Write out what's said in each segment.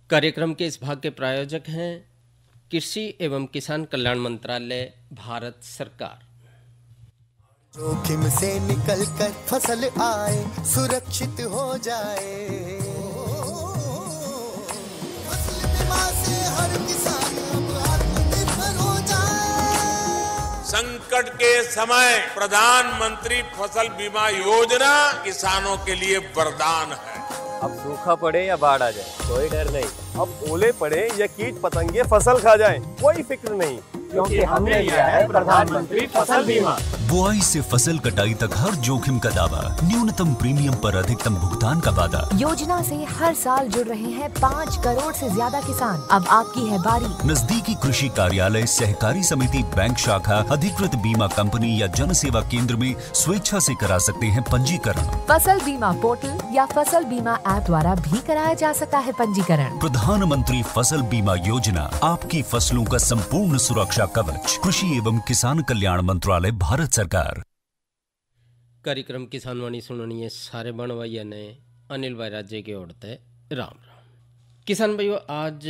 कार्यक्रम के इस भाग के प्रायोजक हैं कृषि एवं किसान कल्याण मंत्रालय, भारत सरकार। जोखिम से निकल कर फसल आए, सुरक्षित हो जाए, फसल बीमा से हर किसान अब आत्मनिर्भर हो जाए। संकट के समय प्रधानमंत्री फसल बीमा योजना किसानों के लिए वरदान है। अब सूखा पड़े या बाढ़ आ जाए कोई डर नहीं, अब ओले पड़े या कीट पतंगे फसल खा जाए कोई फिक्र नहीं, क्योंकि हमने लिया है प्रधानमंत्री फसल बीमा। बुआई से फसल कटाई तक हर जोखिम का दावा, न्यूनतम प्रीमियम पर अधिकतम भुगतान का वादा। योजना से हर साल जुड़ रहे हैं 5 करोड़ से ज्यादा किसान। अब आपकी है बारी। नजदीकी कृषि कार्यालय, सहकारी समिति, बैंक शाखा, अधिकृत बीमा कंपनी या जन सेवा केंद्र में स्वेच्छा से करा सकते हैं पंजीकरण। फसल बीमा पोर्टल या फसल बीमा ऐप द्वारा भी कराया जा सकता है पंजीकरण। प्रधानमंत्री फसल बीमा योजना, आपकी फसलों का संपूर्ण सुरक्षा कवच। कृषि एवं किसान कल्याण मंत्रालय, भारत सरकार। कार्यक्रम किसान वाणी सुननिए सारे बनवाइया ने अनिल भाई राज्य के ओरते राम राम। किसान भाइयों, आज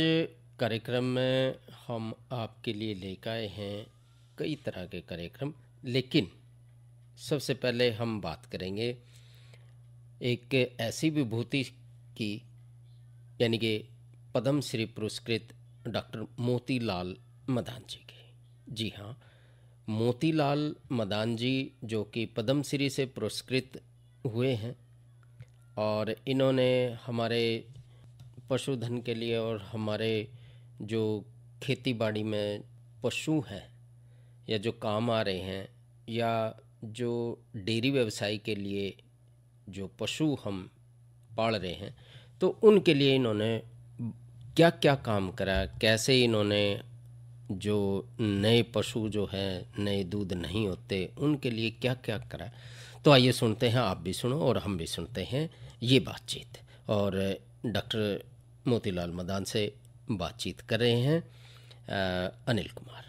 कार्यक्रम में हम आपके लिए लेकर आए हैं कई तरह के कार्यक्रम, लेकिन सबसे पहले हम बात करेंगे एक ऐसी विभूति की, यानी कि पद्म श्री पुरस्कृत डॉक्टर मोतीलाल मदान जी की। जी हाँ, मोतीलाल मदान जी जो कि पद्म श्री से पुरस्कृत हुए हैं और इन्होंने हमारे पशुधन के लिए और हमारे जो खेती बाड़ी में पशु हैं या जो काम आ रहे हैं या जो डेयरी व्यवसाय के लिए जो पशु हम पाल रहे हैं, तो उनके लिए इन्होंने क्या क्या काम करा, कैसे इन्होंने जो नए पशु जो हैं, नए दूध नहीं होते, उनके लिए क्या क्या करा। तो आइए सुनते हैं, आप भी सुनो और हम भी सुनते हैं ये बातचीत। और डॉक्टर मोतीलाल मदान से बातचीत कर रहे हैं अनिल कुमार।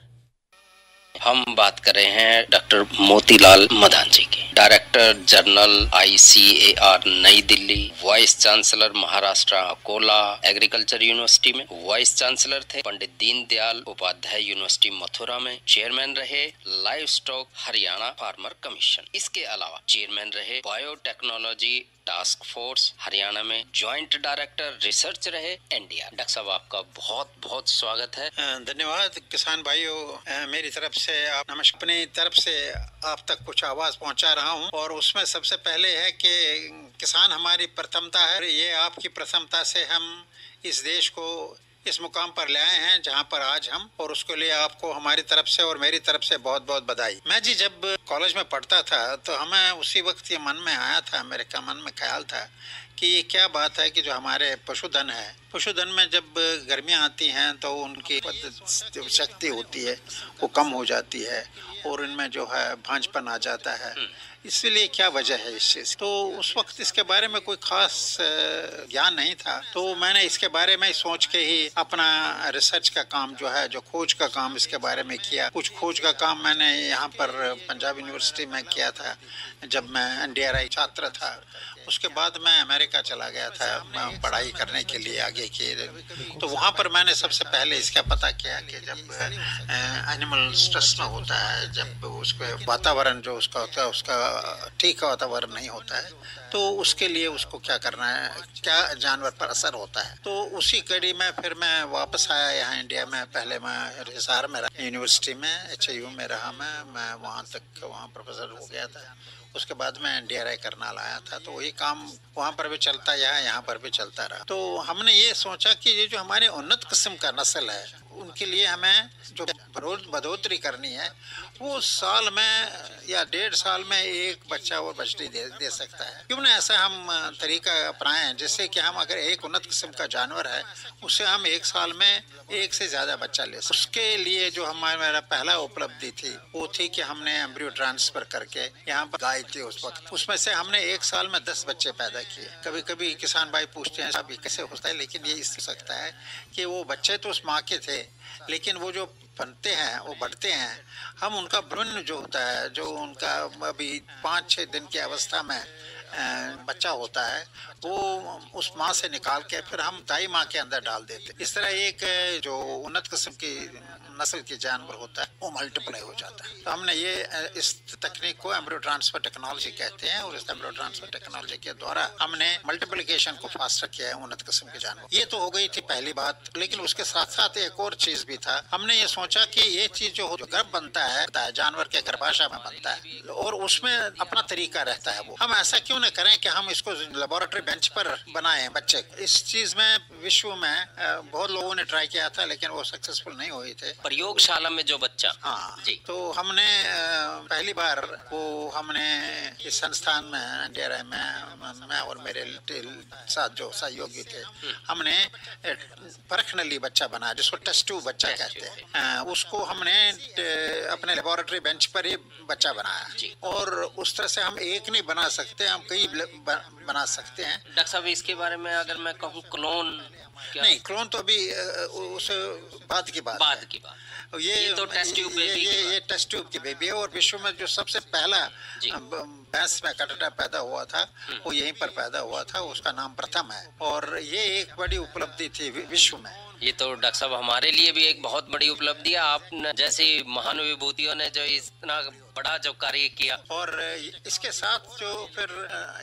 हम बात कर रहे हैं डॉक्टर मोतीलाल मदान जी की, डायरेक्टर जनरल ICAR नई Delhi, vice chancellor Maharashtra Akola agriculture university में, वाइस चांसलर थे पंडित दीनदयाल उपाध्याय यूनिवर्सिटी मथुरा में, चेयरमैन रहे live stock Haryana farmer commission. इसके अलावा चेयरमैन रहे बायोटेक्नोलॉजी टास्क फोर्स हरियाणा में, ज्वाइंट डायरेक्टर रिसर्च रहे NDR। डॉक्टर साहब, आपका बहुत बहुत स्वागत है। धन्यवाद किसान भाइयों, मेरी तरफ से आप नमस्कार। अपनी तरफ से आप तक कुछ आवाज पहुंचा रहा हूं और उसमें सबसे पहले है कि किसान हमारी प्रथमता है। ये आपकी प्रथमता से हम इस देश को इस मुकाम पर ले आए हैं जहां पर आज हम, और उसके लिए आपको हमारी तरफ से और मेरी तरफ से बहुत बहुत बधाई। मैं जी जब कॉलेज में पढ़ता था तो हमें उसी वक्त ये मन में आया था, मेरे का मन में ख्याल था कि ये क्या बात है कि जो हमारे पशुधन है, पशुधन में जब गर्मियाँ आती हैं तो उनकी जो शक्ति होती है वो कम हो जाती है और इनमें जो है भांजपन आ जाता है। इसलिए क्या वजह है इस चीज़। तो उस वक्त इसके बारे में कोई खास ज्ञान नहीं था, तो मैंने इसके बारे में सोच के ही अपना रिसर्च का काम जो है, जो खोज का काम, इसके बारे में किया। कुछ खोज का काम मैंने यहाँ पर पंजाब यूनिवर्सिटी में किया था जब मैं NDRI छात्र था। उसके बाद मैं अमेरिका चला गया था पढ़ाई करने के लिए आगे की। तो वहाँ पर मैंने सबसे पहले इसका पता किया कि जब एनिमल स्ट्रेस में होता है, जब उसके वातावरण जो उसका होता है उसका ठीक वातावरण नहीं होता है, तो उसके लिए उसको क्या करना है, क्या जानवर पर असर होता है। तो उसी कड़ी में फिर मैं वापस आया यहाँ इंडिया में। पहले मैं हिसार में रहा, यूनिवर्सिटी में HIU में रहा मैं वहाँ तक वहाँ प्रोफेसर हो गया था। उसके बाद मैं NDRI करनाल आया था, तो वही काम वहाँ पर भी चलता यहाँ पर भी चलता रहा। तो हमने ये सोचा कि ये जो हमारे उन्नत किस्म का नस्ल है उनके लिए हमें जो बढ़ोतरी करनी है वो साल में या 1.5 साल में एक बच्चा और बछड़ी दे सकता है। क्यों ना ऐसा हम तरीका अपनाएं जिससे कि हम अगर एक उन्नत किस्म का जानवर है उससे हम 1 साल में 1 से ज़्यादा बच्चा ले सकते। उसके लिए जो मेरा पहला उपलब्धि थी वो थी कि हमने एम्ब्रियो ट्रांसफर करके यहाँ पर गाय थी उस वक्त, उसमें से हमने 1 साल में 10 बच्चे पैदा किए। कभी कभी किसान भाई पूछते हैं साहब ये कैसे होता है, लेकिन ये इस सकता है कि वो बच्चे तो उस माँ के थे लेकिन वो जो बनते हैं वो बढ़ते हैं, हम उनका भ्रूण जो होता है, जो उनका अभी 5-6 दिन की अवस्था में बच्चा होता है वो उस माँ से निकाल के फिर हम दाई माँ के अंदर डाल देते। इस तरह एक जो उन्नत किस्म की नस्ल के जानवर होता है वो मल्टीप्लाई हो जाता है। तो हमने ये इस तकनीक को एम्ब्रियो ट्रांसफर टेक्नोलॉजी कहते हैं, और इस एम्ब्रियो ट्रांसफर टेक्नोलॉजी के द्वारा हमने मल्टीप्लिकेशन को फास्टर किया है उन्नत किस्म के जानवर। ये तो हो गई थी पहली बात, लेकिन उसके साथ साथ एक और चीज भी था। हमने ये सोचा कि ये चीज जो गर्भ बनता है जानवर के गर्भाशय में बनता है और उसमें अपना तरीका रहता है, वो हम ऐसा क्यों न करें कि हम इसको लेबोरेटरी बेंच पर बनाएं बच्चे। इस चीज में विश्व में बहुत लोगों ने ट्राई किया था लेकिन वो सक्सेसफुल नहीं हुए थे प्रयोगशाला में जो बच्चा। हाँ जी। तो हमने पहली बार वो हमने इस संस्थान में डेरा में मैं और मेरे साथ जो सहयोगी थे हमने परखनली बच्चा बनाया जिसको टेस्ट ट्यूब बच्चा कहते हैं। उसको हमने अपने लेबोरेटरी बेंच पर ही बच्चा बनाया और उस तरह से हम एक नहीं बना सकते, हम कई बना सकते हैं। डॉक्टर साहब इसके बारे में अगर मैं कहूँ क्लोन नहीं, क्लोन तो अभी उस बाद की बात ये तो टेस्ट ट्यूब बेबी, ये टेस्ट ट्यूब की बेबी है और विश्व में जो सबसे पहला भैंस में कटड़ा पैदा हुआ था वो यहीं पर पैदा हुआ था, उसका नाम प्रथम है और ये एक बड़ी उपलब्धि थी विश्व में। ये तो डॉक्टर साहब हमारे लिए भी एक बहुत बड़ी उपलब्धि है, आप जैसी महान विभूतियों ने जो इतना बड़ा जो कार्य किया। और इसके साथ जो फिर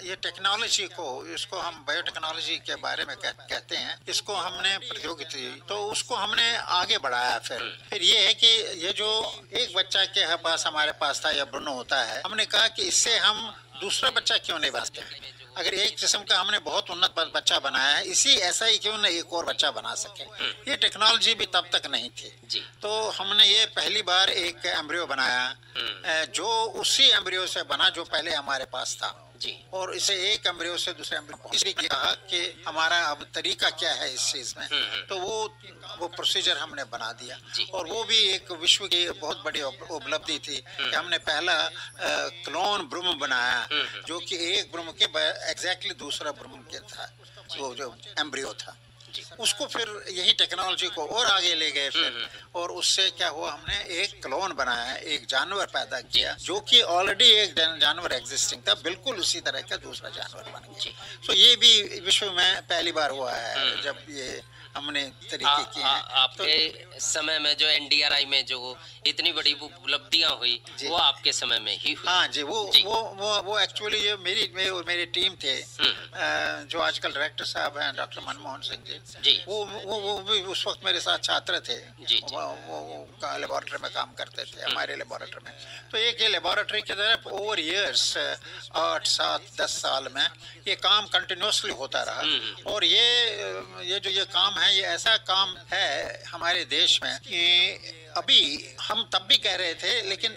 ये टेक्नोलॉजी को, इसको हम बायोटेक्नोलॉजी के बारे में कहते हैं, इसको हमने प्रौद्योगिकी तो उसको हमने आगे बढ़ाया। फिर ये है कि ये जो एक बच्चा के पास हमारे पास था या भ्रूण होता है, हमने कहा कि इससे हम दूसरा बच्चा क्यों नहीं बना सकते। अगर एक किस्म का हमने बहुत उन्नत बच्चा बनाया है, इसी ऐसा ही क्यों न एक और बच्चा बना सके। ये टेक्नोलॉजी भी तब तक नहीं थी तो हमने ये पहली बार एक एम्ब्रियो बनाया जो उसी एम्ब्रियो से बना जो पहले हमारे पास था और इसे एक एम्ब्रियो से दूसरे एम्ब्रियो इसलिए कहा कि हमारा अब तरीका क्या है इस चीज में, तो वो प्रोसीजर हमने बना दिया और वो भी एक विश्व की बहुत बड़ी उपलब्धि थी कि हमने पहला क्लोन भ्रूण बनाया जो कि एक भ्रूण के एग्जैक्टली दूसरा भ्रूण के था, वो जो एम्ब्रियो था उसको फिर यही टेक्नोलॉजी को और आगे ले गए फिर और उससे क्या हुआ, हमने एक क्लोन बनाया, एक जानवर पैदा किया जो कि ऑलरेडी एक जानवर एग्जिस्टिंग था, बिल्कुल उसी तरह का दूसरा जानवर बन गया। तो ये भी विश्व में पहली बार हुआ है जब ये हमने तरीके किए हैं। आपके समय में जो एनडीआरआई में जो इतनी बड़ी उपलब्धियां हुई वो आपके समय में ही हुई। हाँ जी, वो एक्चुअली ये मेरी टीम थे जो आजकल डायरेक्टर साहब हैं डॉक्टर मनमोहन सिंह जी, वो भी उस वक्त मेरे साथ छात्र थे वो लेबोरेटरी में काम करते थे हमारे लेबोरेटरी में। तो एक ये लेबोरेटरी के तरफ ओवर ईयर्स 8, 7, 10 साल में ये काम कंटिन्यूसली होता रहा और ये जो ये काम है ये ऐसा काम है हमारे देश में कि अभी हम तब भी कह रहे थे लेकिन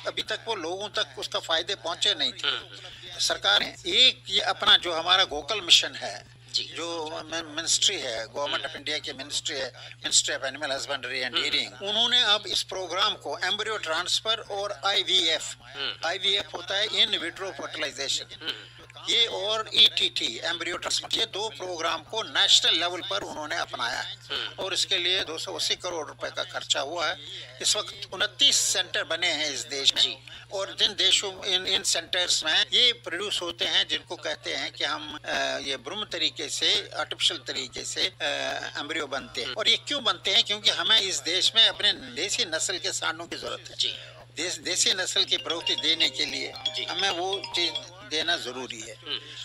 अभी तक वो लोगों तक उसका फायदे पहुंचे नहीं थे। सरकार ने एक ये अपना जो हमारा गोकल मिशन है जो मिनिस्ट्री है, गवर्नमेंट ऑफ इंडिया की मिनिस्ट्री है, ministry of animal husbandry and dairying, उन्होंने अब इस प्रोग्राम को एम्ब्रियो ट्रांसफर और आईवीएफ होता है इन विट्रो फर्टिलाइजेशन, ये और ईटीटी एम्ब्रियो ट्रांसफर, ये 2 प्रोग्राम को नेशनल लेवल पर उन्होंने अपनाया है और इसके लिए 280 करोड़ रुपए का खर्चा हुआ है। इस वक्त 29 सेंटर बने हैं इस देश में और जिन देशों इन सेंटर्स में ये प्रोड्यूस होते हैं जिनको कहते हैं कि हम ये भ्रूण तरीके से आर्टिफिशियल तरीके से एम्ब्रियो बनते हैं। और ये क्यों बनते हैं, क्योंकि हमें इस देश में अपने देसी नस्ल के सांडों की जरूरत है। देसी नस्ल की बढ़ोतरी देने के लिए हमें वो चीज देना जरूरी है।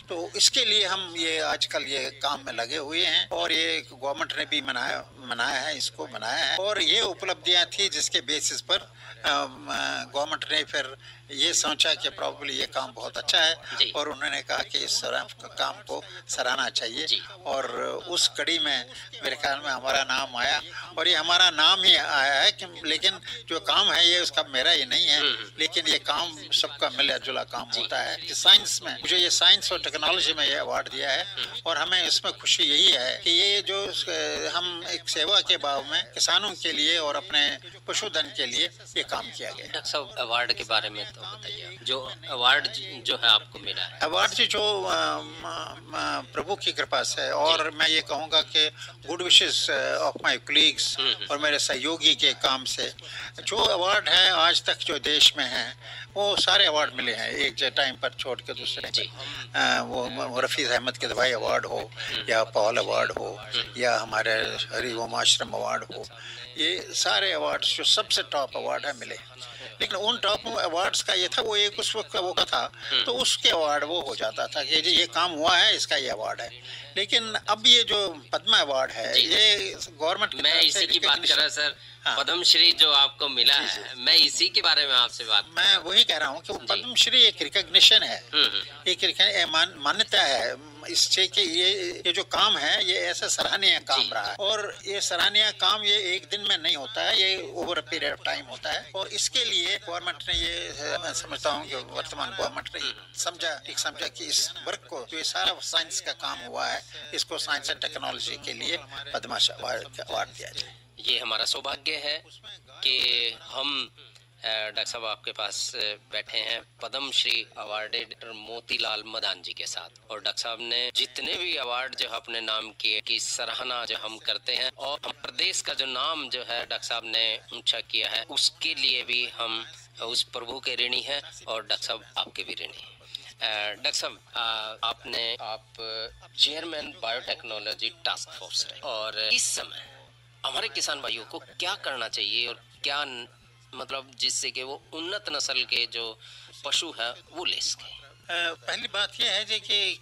तो इसके लिए हम ये आजकल ये काम में लगे हुए हैं और ये गवर्नमेंट ने भी मनाया है, इसको बनाया है और ये उपलब्धियां थी जिसके बेसिस पर गवर्नमेंट ने फिर ये सोचा कि प्रॉब्ली ये काम बहुत अच्छा है और उन्होंने कहा कि इस काम को सराहना चाहिए और उस कड़ी में मेरे ख्याल में हमारा नाम आया और ये हमारा नाम ही आया है कि लेकिन जो काम है ये उसका मेरा ही नहीं है, लेकिन ये काम सबका मिला जुला काम होता है। कि साइंस में मुझे ये साइंस और टेक्नोलॉजी में ये अवार्ड दिया है और हमें इसमें खुशी यही है कि ये जो हम एक सेवा के भाव में किसानों के लिए और अपने पशुधन के लिए ये काम किया गया। डॉक्टर साहब अवार्ड के बारे में तो तो बताइए, जो अवार्ड जो है आपको मिला है। अवार्ड जी जो प्रभु की कृपा से, और मैं ये कहूँगा कि good wishes of my colleagues और मेरे सहयोगी के काम से जो अवार्ड है आज तक जो देश में है वो सारे अवार्ड मिले हैं, एक टाइम पर छोड़ के दूसरे वो रफ़ीज़ अहमद के दवाई अवार्ड हो या पॉल अवार्ड हो या हमारे हरि ओम आश्रम अवार्ड हो, ये सारे अवार्ड जो सबसे टॉप अवार्ड है मिले। लेकिन उन टॉप अवार्ड्स का ये था, वो एक उस वक्त वो का था तो उसके अवार्ड वो हो जाता था कि जी ये काम हुआ है इसका ये अवार्ड है। लेकिन अब ये जो पद्मा अवार्ड है ये गवर्नमेंट, मैं इसी की बात कर रहा सर, पद्म श्री जो आपको मिला है, मैं इसी के बारे में आपसे बात, मैं वही कह रहा हूँ कि पद्म श्री एक रिकॉग्निशन है, एक मान्यता है इससे कि ये जो काम है ये ऐसा सराहनीय काम रहा है, और ये सराहनीय काम ये एक दिन में नहीं होता है, ये over a period of time होता है। और इसके लिए गवर्नमेंट ने ये, मैं समझता हूँ कि वर्तमान गवर्नमेंट ने समझा कि इस वर्क को जो ये सारा साइंस का काम हुआ है इसको साइंस एंड टेक्नोलॉजी के लिए पद्मा अवार्ड दिया जाए। ये हमारा सौभाग्य है कि हम डॉक्टर साहब आपके पास बैठे हैं पद्म श्री अवार्डेड मोतीलाल मदान जी के साथ, और डॉक्टर साहब ने जितने भी अवार्ड जो अपने नाम किए की सराहना जो हम करते हैं, और हम प्रदेश का जो नाम जो है डॉक्टर साहब ने ऊंचा किया है उसके लिए भी हम उस प्रभु के ऋणी हैं, और डॉक्टर साहब आपके भी ऋणी हैं। डॉक्टर साहब आप चेयरमैन बायोटेक्नोलॉजी टास्क फोर्स रहे, और इस समय हमारे किसान भाइयों को क्या करना चाहिए और क्या मतलब जिससे कि वो उन्नत नस्ल के जो पशु है वो ले सके। पहली बात यह है कि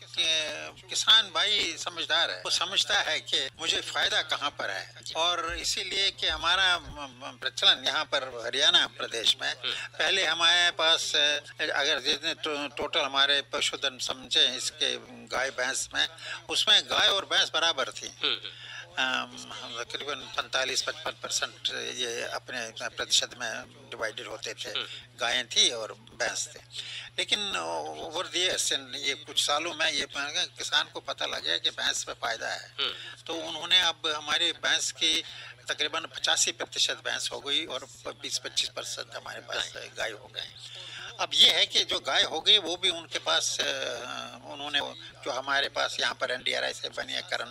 किसान भाई समझदार है, वो समझता है कि मुझे फायदा कहाँ पर है, और इसीलिए कि हमारा प्रचलन यहाँ पर हरियाणा प्रदेश में पहले हमारे पास अगर जितने टोटल हमारे पशुधन समझे इसके गाय भैंस में, उसमें गाय और भैंस बराबर थी, तकरीबन 45-55% ये अपने प्रतिशत में डिवाइडेड होते थे, गायें थी और भैंस थे। लेकिन ओवर द इयर्स ये कुछ सालों में ये किसान को पता लग गया कि भैंस में फायदा है, तो उन्होंने अब हमारे भैंस की तकरीबन 85% भैंस हो गई और 20-25% हमारे पास गाय हो गए। अब ये है कि जो गाय हो गई वो भी उनके पास उन्होंने जो हमारे पास यहाँ पर NDRI से बनी है करण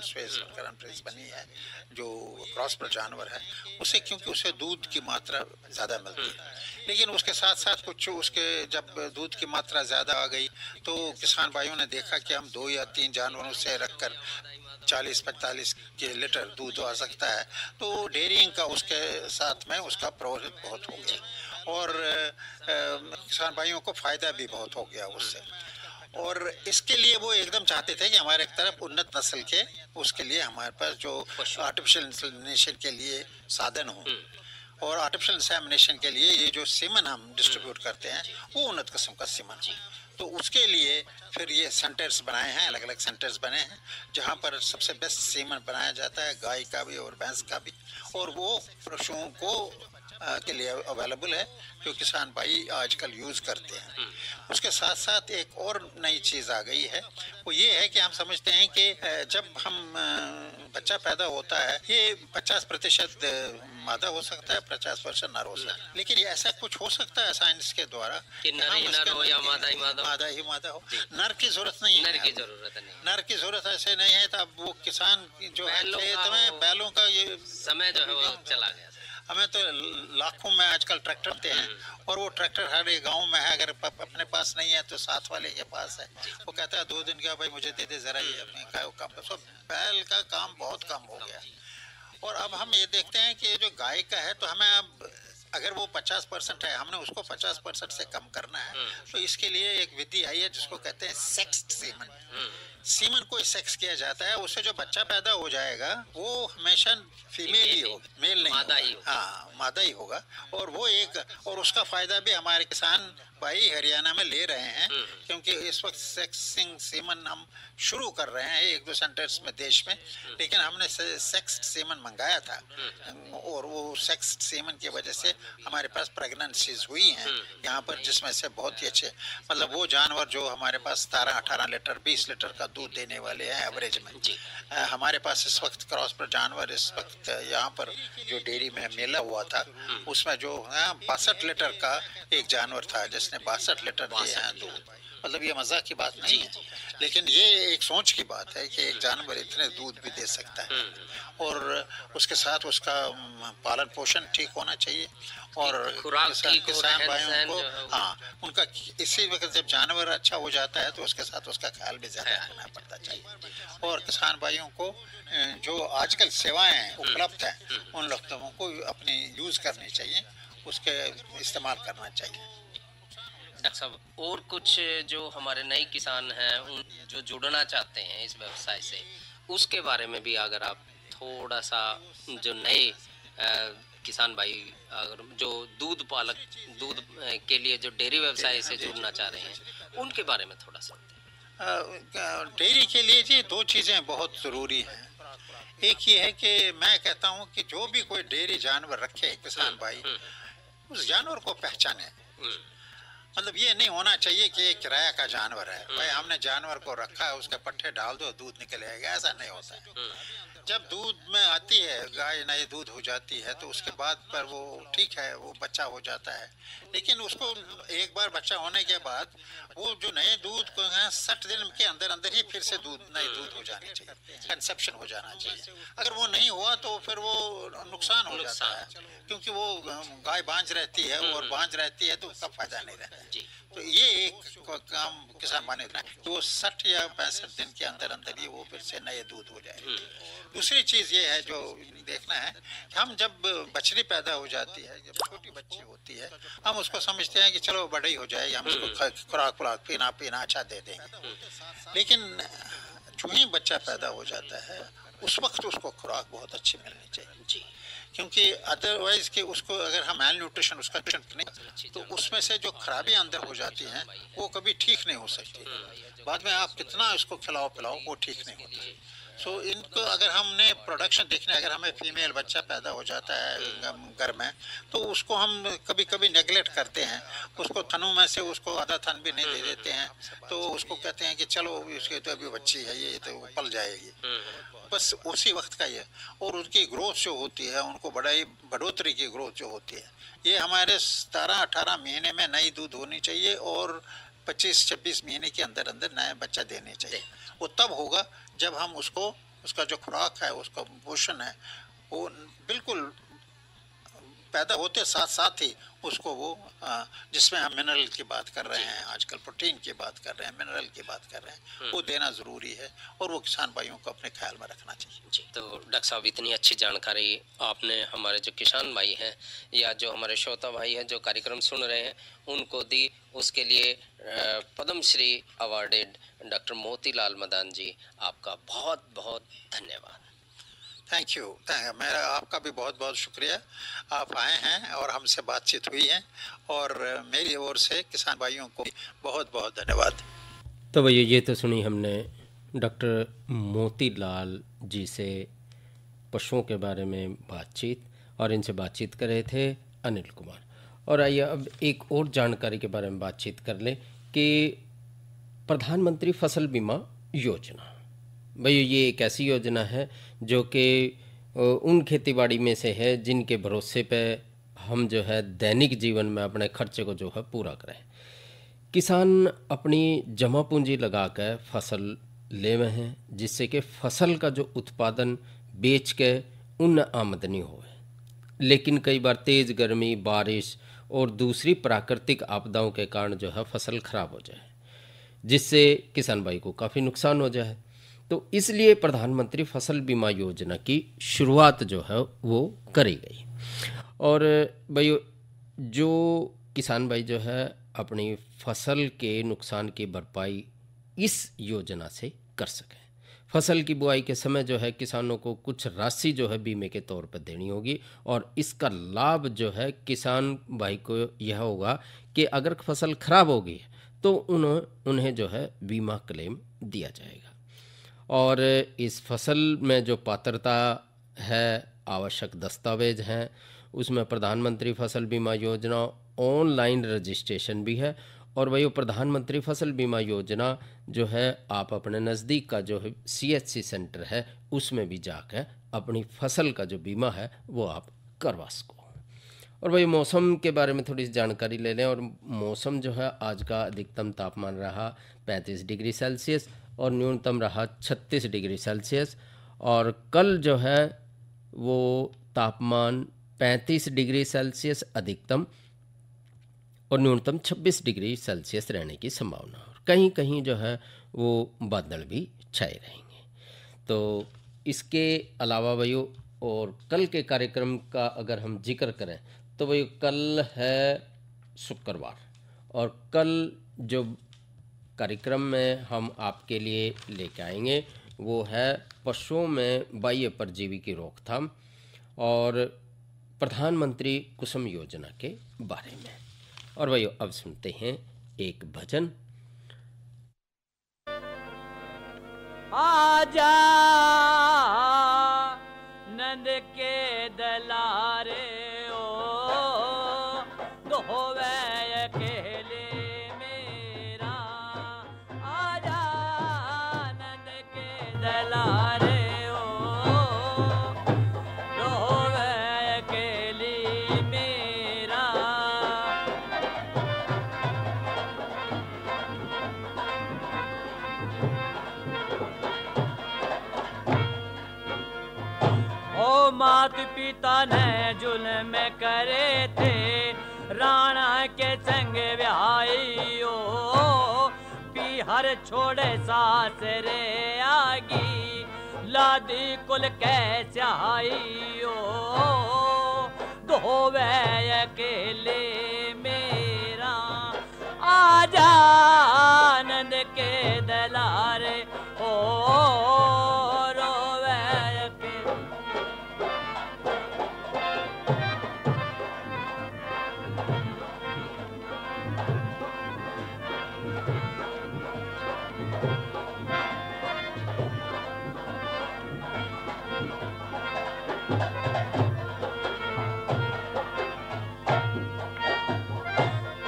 प्रेस बनी है जो क्रॉस पर जानवर है, उसे क्योंकि उसे दूध की मात्रा ज़्यादा मिलती है, लेकिन उसके साथ साथ कुछ उसके जब दूध की मात्रा ज़्यादा आ गई तो किसान भाइयों ने देखा कि हम 2 या 3 जानवरों से रखकर 40-45 के लीटर दूध आ सकता है, तो डेयरिंग का उसके साथ में उसका प्रभाव बहुत हो गया और किसान भाइयों को फायदा भी बहुत हो गया उससे। और इसके लिए वो एकदम चाहते थे कि हमारे एक तरफ उन्नत नस्ल के उसके लिए हमारे पास जो आर्टिफिशियल इंसेमिनेशन के लिए साधन हो, और आर्टिफिशियल इंसेमिनेशन के लिए ये जो सीमन हम डिस्ट्रीब्यूट करते हैं वो उन्नत किस्म का सीमन, तो उसके लिए फिर ये सेंटर्स बनाए हैं, अलग अलग सेंटर्स बने हैं जहाँ पर सबसे बेस्ट सीमन बनाया जाता है, गाय का भी और भैंस का भी, और वो पशुओं को के लिए अवेलेबल है जो किसान भाई आजकल यूज़ करते हैं। उसके साथ साथ एक और नई चीज़ आ गई है, वो ये है कि हम समझते हैं कि जब हम बच्चा पैदा होता है ये 50% मादा हो सकता है, 50% नर हो सकता है, लेकिन ये ऐसा कुछ हो सकता है साइंस के द्वारा कि नर ही नर हो या मादा ही मादा हो, नर की जरूरत नहीं है, नर की जरूरत ऐसे नहीं है। तो अब वो किसान जो है खेत में बैलों का ये समय जो है वो चला गया, हमें तो लाखों में आजकल ट्रैक्टर होते हैं और वो ट्रैक्टर हर एक गांव में है, अगर अपने पास नहीं है तो साथ वाले के पास है, वो कहता है 2 दिन का भाई मुझे दे दे जरा, ये अपने काम कर। सब बैल का काम बहुत कम हो गया, और अब हम ये देखते हैं कि जो गाय का है तो हमें अब अगर वो 50% है हमने उसको 50% से कम करना है, तो इसके लिए एक विधि आई है जिसको कहते हैं सेक्स्ड सीमन। सीमन को सेक्स किया जाता है, उससे जो बच्चा पैदा हो जाएगा वो हमेशा फीमेल ही होगा, मेल नहीं, मादा ही, हाँ मादा ही होगा। और वो एक और उसका फायदा भी हमारे किसान भाई हरियाणा में ले रहे हैं, क्योंकि इस वक्त सेक्सिंग सीमन हम शुरू कर रहे हैं 1-2 सेंटर्स में देश में, लेकिन हमने सेक्स्ड सीमन मंगाया था और वो सेक्स्ड सीमन की वजह से हमारे पास प्रेगनेंसीज हुई हैं यहाँ पर, जिसमें से बहुत ही अच्छे मतलब वो जानवर जो हमारे पास 17-18 लीटर 20 लीटर का दूध देने वाले हैं एवरेज में। हमारे पास इस वक्त क्रॉस पर जानवर इस वक्त यहाँ पर जो डेयरी में मेला हुआ था उसमें जो 62 लीटर का एक जानवर था, जैसे इसने 62 लीटर दिए हैं दूध। मतलब ये मजाक की बात नहीं है, लेकिन ये एक सोच की बात है कि एक जानवर इतने दूध भी दे सकता है, और उसके साथ उसका पालन पोषण ठीक होना चाहिए, और किसान भाइयों को उनका इसी वक्त जब जानवर अच्छा हो जाता है तो उसके साथ उसका ख्याल भी ज्यादा रखना पड़ता चाहिए। और किसान भाइयों को जो आजकल सेवाएं उपलब्ध हैं उन लोगों को अपनी यूज करनी चाहिए, उसके इस्तेमाल करना चाहिए। डॉक्टर साहब, और कुछ जो हमारे नए किसान हैं उन जो जुड़ना चाहते हैं इस व्यवसाय से, उसके बारे में भी अगर आप थोड़ा सा, जो नए किसान भाई अगर जो दूध के लिए जो डेयरी व्यवसाय से जुड़ना चाह रहे हैं उनके बारे में थोड़ा सा। डेयरी के लिए जी 2 चीज़ें बहुत ज़रूरी हैं। एक ये है कि मैं कहता हूँ कि जो भी कोई डेयरी जानवर रखे किसान भाई, उस जानवर को पहचाने। मतलब ये नहीं होना चाहिए कि एक किराया का जानवर है, भाई हमने जानवर को रखा है, उसके पट्टे डाल दो दूध निकल आएगा, ऐसा नहीं होता है। जब दूध में आती है गाय, नए दूध हो जाती है, तो उसके बाद पर वो ठीक है, वो बच्चा हो जाता है, लेकिन उसको एक बार बच्चा होने के बाद वो जो नए दूध को 60 दिन के अंदर अंदर ही फिर से नए दूध हो जानी चाहिए, कंसेप्शन हो जाना चाहिए। अगर वो नहीं हुआ तो फिर वो नुकसान हो जाता है, क्योंकि वो गाय बांझ रहती है, और बांझ रहती है तो उसका फायदा नहीं रहता है। तो ये एक काम किसान माने कि वो 60 या 65 दिन के अंदर अंदर ही वो फिर से नए दूध हो जाए। दूसरी चीज ये है जो देखना है कि हम जब बछड़ी पैदा हो जाती है, जब छोटी बच्ची होती है, हम उसको समझते हैं कि चलो बड़ी हो जाएगी, हम उसको खुराक पीना अच्छा दे देंगे। लेकिन जो ही बच्चा पैदा हो जाता है उस वक्त उसको खुराक बहुत अच्छी मिलनी चाहिए, क्योंकि अदरवाइज कि उसको अगर हम मेल न्यूट्रिशन उसका नहीं, तो उसमें से जो खराबियां अंदर हो जाती हैं वो कभी ठीक नहीं हो सकती। बाद में आप कितना उसको खिलाओ पिलाओ वो ठीक नहीं होती। सो इनको अगर हमने प्रोडक्शन देखना है, अगर हमें फीमेल बच्चा पैदा हो जाता है घर में, तो उसको हम कभी कभी नेगलेक्ट करते हैं, उसको थनों में से उसको आधा थन भी नहीं दे देते हैं, तो उसको कहते हैं कि चलो इसके तो अभी बच्ची है, ये तो पल जाएगी, बस उसी वक्त का ये। और उनकी ग्रोथ जो होती है, उनको बढ़ोतरी की ग्रोथ जो होती है, ये हमारे 17-18 महीने में नई दूध होनी चाहिए, और 25-26 महीने के अंदर अंदर नया बच्चा देने चाहिए। वो तब होगा जब हम उसका जो खुराक है, उसका पोषण है, वो बिल्कुल पैदा होते साथ साथ ही उसको वो जिसमें हम मिनरल की बात कर रहे हैं, आजकल प्रोटीन की बात कर रहे हैं, मिनरल की बात कर रहे हैं, वो देना ज़रूरी है, और वो किसान भाइयों को अपने ख्याल में रखना चाहिए। जी, तो डॉक्टर साहब इतनी अच्छी जानकारी आपने हमारे जो किसान भाई हैं या जो हमारे श्रोता भाई हैं जो कार्यक्रम सुन रहे हैं उनको दी, उसके लिए पद्मश्री अवार्डेड डॉक्टर मोतीलाल मदान जी, आपका बहुत बहुत धन्यवाद। Thank you. मेरा आपका भी बहुत बहुत शुक्रिया, आप आए हैं और हमसे बातचीत हुई है, और मेरी ओर से किसान भाइयों को बहुत बहुत धन्यवाद। तो भैया ये तो सुनी हमने डॉक्टर मोतीलाल जी से पशुओं के बारे में बातचीत, और इनसे बातचीत कर रहे थे अनिल कुमार। और आइए अब एक और जानकारी के बारे में बातचीत कर लें कि प्रधानमंत्री फसल बीमा योजना, भैया ये एक ऐसी योजना है जो कि उन खेतीबाड़ी में से है जिनके भरोसे पे हम जो है दैनिक जीवन में अपने खर्चे को जो है पूरा करें। किसान अपनी जमा पूंजी लगा कर फसल ले रहे हैं, जिससे कि फसल का जो उत्पादन बेच के उन आमदनी हो। लेकिन कई बार तेज़ गर्मी, बारिश और दूसरी प्राकृतिक आपदाओं के कारण जो है फसल खराब हो जाए, जिससे किसान भाई को काफ़ी नुकसान हो जाए। तो इसलिए प्रधानमंत्री फसल बीमा योजना की शुरुआत जो है वो करी गई, और भाई जो किसान भाई जो है अपनी फसल के नुकसान की भरपाई इस योजना से कर सकें। फसल की बुआई के समय जो है किसानों को कुछ राशि जो है बीमे के तौर पर देनी होगी, और इसका लाभ जो है किसान भाई को यह होगा कि अगर फसल खराब होगी तो उन्हें जो है बीमा क्लेम दिया जाएगा। और इस फसल में जो पात्रता है, आवश्यक दस्तावेज हैं, उसमें प्रधानमंत्री फसल बीमा योजना ऑनलाइन रजिस्ट्रेशन भी है। और वही प्रधानमंत्री फसल बीमा योजना जो है आप अपने नज़दीक का जो है CHC सेंटर है उसमें भी जाकर अपनी फसल का जो बीमा है वो आप करवा सको। और भाई मौसम के बारे में थोड़ी सी जानकारी ले लें। और मौसम जो है आज का अधिकतम तापमान रहा 35 डिग्री सेल्सियस और न्यूनतम रहा 36 डिग्री सेल्सियस। और कल जो है वो तापमान 35 डिग्री सेल्सियस अधिकतम और न्यूनतम 26 डिग्री सेल्सियस रहने की संभावना। और कहीं कहीं जो है वो बादल भी छाए रहेंगे। तो इसके अलावा भाई और कल के कार्यक्रम का अगर हम जिक्र करें तो भाई कल है शुक्रवार, और कल जो कार्यक्रम में हम आपके लिए लेके आएंगे वो है पशुओं में बाह्य परजीवी की रोकथाम और प्रधानमंत्री कुसुम योजना के बारे में। और भाई अब सुनते हैं एक भजन। आजा नंद के दलारे ओ दोवे अकेले मेरा, आजा नंद के दलारे ओ दोवे अकेली मेरा। ओ मात पिता ने जुल्म करे थे, राणा के संग ब्याही ओ पीहर छोड़े सास रे आगी, लादी कुल कैसे आई ओ धोवे अकेले मेरा, आजा आनंद के दलारे ओ रोवे अकेले।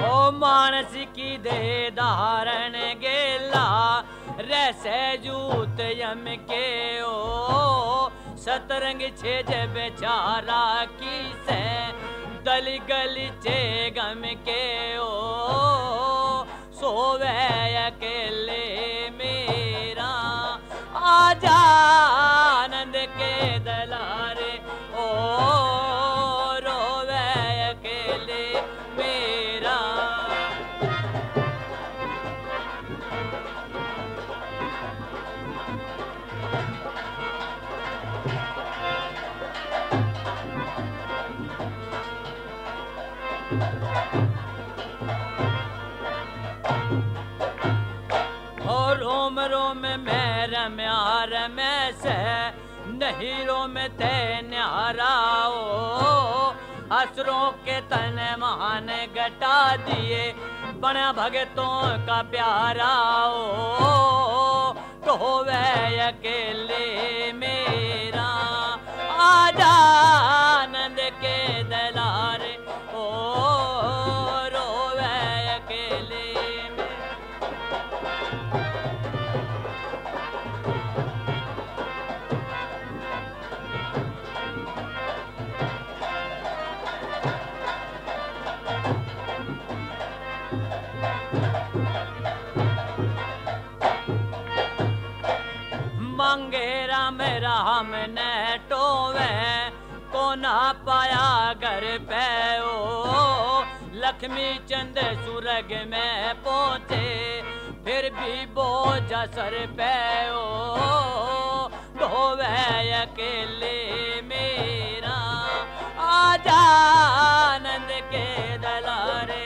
ओ मानस की दे धारण गेला रैसे जूत यम के ओ सतरंग छेज बेचारा की से दली गली चे गम के ओ सोवे अकेले मेरा, आजा आनंद के दलारे ओ रोवे अकेले मेरा। और रोम रोम में रम्यार में से नहीं रोम ते न्यारा ओ असरों के तन मान घटा दिए बना भगतों का प्यारा ओ तो वे अकेले मेरा, आजा आनंद के दलारे ओ रोवे अकेले मांगे राम राम ने टोवे को ना पाया घर पे ओ लक्ष्मी चंद सुरग में पहुंचे फिर भी बोझा सर पे ओ ढोवे अकेले मेरा, आजा आनंद के दलारे।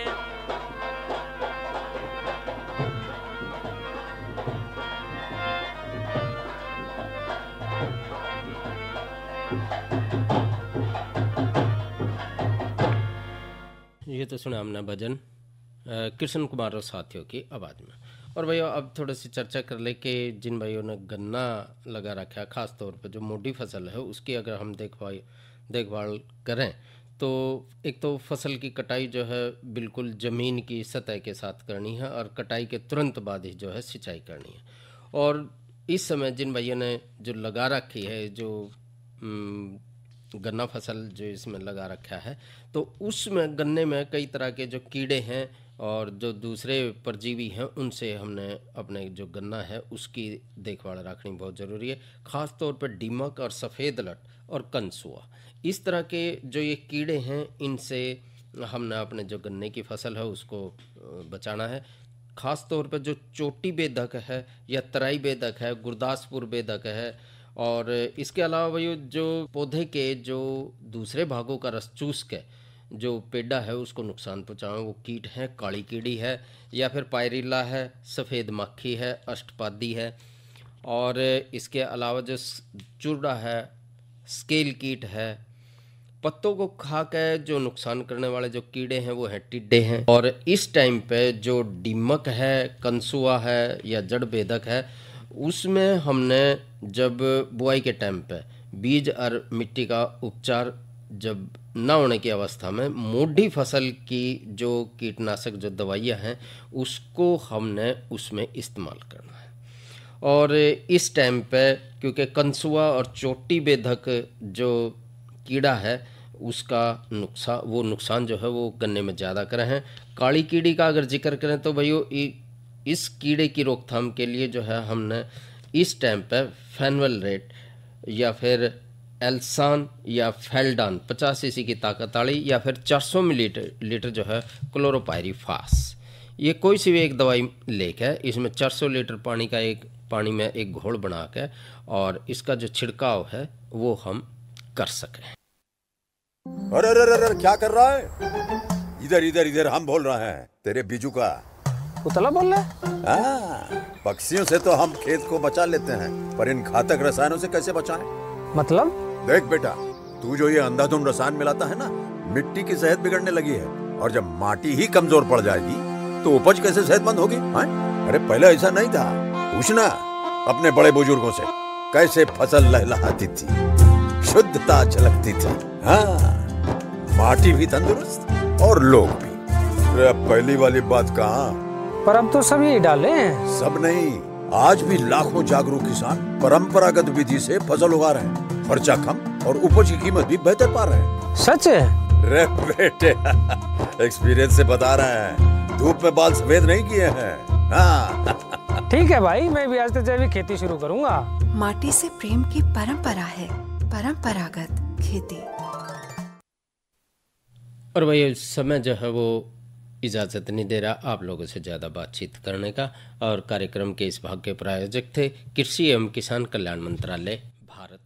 ये तो सुना हमने भजन कृष्ण कुमार और साथियों की आवाज़ में। और भैया अब थोड़ा सी चर्चा कर ले कि जिन भाइयों ने गन्ना लगा रखा है, ख़ास तौर पर जो मोटी फसल है उसकी अगर हम देखभाल करें तो एक तो फसल की कटाई जो है बिल्कुल ज़मीन की सतह के साथ करनी है और कटाई के तुरंत बाद ही जो है सिंचाई करनी है। और इस समय जिन भाइयों ने जो लगा रखी है जो गन्ना फसल जो इसमें लगा रखा है, तो उसमें गन्ने में कई तरह के जो कीड़े हैं और जो दूसरे परजीवी हैं उनसे हमने अपने जो गन्ना है उसकी देखभाल रखनी बहुत ज़रूरी है। ख़ास तौर पर दीमक और सफ़ेद लट और कंसुआ, इस तरह के जो ये कीड़े हैं इनसे हमने अपने जो गन्ने की फसल है उसको बचाना है। ख़ास तौर पर जो चोटी बेधक है या तराई बेधक है, गुरदासपुर बेधक है, और इसके अलावा भाई जो पौधे के जो दूसरे भागों का रस चूस के जो पेड़ा है उसको नुकसान पहुँचाएं, वो कीट हैं, काली कीड़ी है या फिर पायरिल्ला है, सफ़ेद मक्खी है, अष्टपादी है, और इसके अलावा जो चूड़ा है, स्केल कीट है। पत्तों को खा के जो नुकसान करने वाले जो कीड़े हैं वो हैं टिड्डे हैं। और इस टाइम पे जो दीमक है, कंसुआ है या जड़ बेधक है, उसमें हमने जब बुआई के टाइम पे बीज और मिट्टी का उपचार जब न होने की अवस्था में मोटी फसल की जो कीटनाशक जो दवाइयाँ हैं उसको हमने उसमें इस्तेमाल करना है। और इस टाइम पे क्योंकि कंसुआ और चोटी बेधक जो कीड़ा है उसका नुकसान जो है वो गन्ने में ज़्यादा करे हैं। काली कीड़ी का अगर जिक्र करें तो भाई इस कीड़े की रोकथाम के लिए जो है हमने इस टाइम पे फेनवल रेट या फिर एल्सान या फेल्डान 50 सीसी की ताकत वाली या फिर 400 मिलीलीटर जो है क्लोरोपायरीफास, ये कोई सी भी एक दवाई लेके इसमें 400 लीटर पानी में एक घोल बना के और इसका जो छिड़काव है वो हम कर सकें। अरे अरे अरे क्या कर रहा है? इधर इधर इधर हम बोल रहे हैं तेरे बीजू का। उतला बोल रहा है? पक्षियों से तो हम खेत को बचा लेते हैं, पर इन घातक रसायनों से कैसे बचाएं? मतलब? देख बेटा, तू जो ये अंधाधुंध रसायन मिलाता है ना, मिट्टी की सेहत बिगड़ने लगी है, और जब माटी ही कमजोर पड़ जाएगी तो उपज कैसे सेहतमंद होगी? अरे पहले ऐसा नहीं था, पूछना अपने बड़े बुजुर्गों से, कैसे फसल लहलहाती थी, शुद्धता झलकती थी। हाँ, माटी भी तंदुरुस्त और लोग भी। अरे अब पहली वाली बात कहाँ? पर अब तो सब यही डाले हैं। सब नहीं, आज भी लाखों जागरूक किसान परंपरागत विधि से फसल उगा रहे हैं, खर्चा कम और उपज की कीमत भी बेहतर पा रहे हैं। सच है? रे बेटे, एक्सपीरियंस से बता रहे हैं, धूप में बाल सफेद नहीं किए हैं। हाँ। ठीक है भाई, मैं भी आज से जैविक खेती शुरू करूंगा। माटी से प्रेम की परंपरा है, परंपरागत खेती। और भाई समय जो है वो इजाज़त नहीं दे रहा आप लोगों से ज़्यादा बातचीत करने का, और कार्यक्रम के इस भाग के प्रायोजक थे कृषि एवं किसान कल्याण मंत्रालय, भारत।